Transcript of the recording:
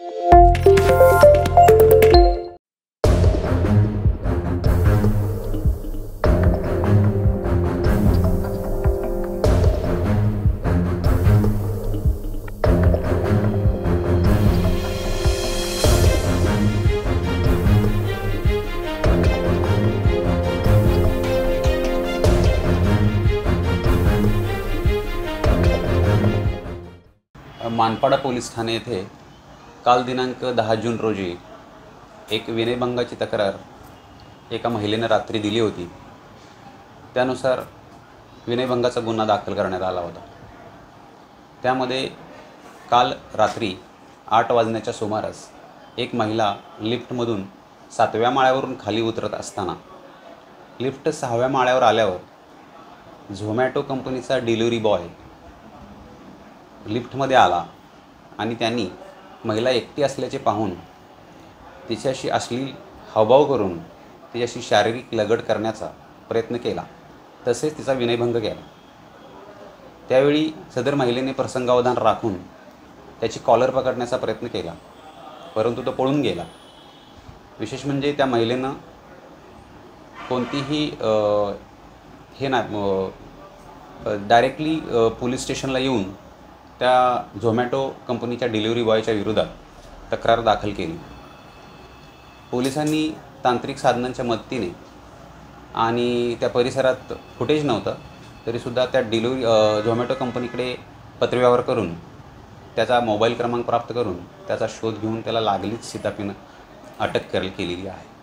Manpada police Thane येथे काल दिनांक 10 जून रोजी एक विनयभंगाची तक्रार एका महिलेने रात्री दिली होती। त्यानुसार विनयभंगाचा गुन्हा दाखल करण्यात आला होता। त्यामध्ये काल रात्री 8 वाजण्याच्या सुमारास एक महिला लिफ्टमधून 7व्या माळ्यावरून खाली उतरत असताना लिफ्ट 6व्या माळ्यावर आल्यावर झोमॅटो कंपनीचा डिलिव्हरी बॉय लिफ्टमध्ये आला आणि त्यांनी महिला एकटी असल्याचे पाहून तिच्याशी अश्लील हावभाव करून तिच्याशी शारीरिक लगड करण्याचा प्रयत्न केला, तसेच तिचा विनयभंग केला। त्यावेळी सदर महिलेने प्रसंगावधान राखून त्याची कॉलर पकडण्याचा प्रयत्न केला, परंतु तो पळून गेला। विशेष म्हणजे त्या महिलेनं कोणतीही डायरेक्टली पोलीस स्टेशनला येऊन त्या झोमॅटो कंपनीच्या डिलिव्हरी बॉयच्या विरोधात तक्रार दाखल केली। पोलिसांनी तांत्रिक साधनांच्या मदतीने आणि त्या परिसरात फुटेज नव्हतं तरीसुद्धा त्या झोमॅटो कंपनीकडे पत्रव्यवहार करून त्याचा मोबाईल क्रमांक प्राप्त करून त्याचा शोध घेऊन त्याला लागलीच शिताफीनं अटक केलेली आहे।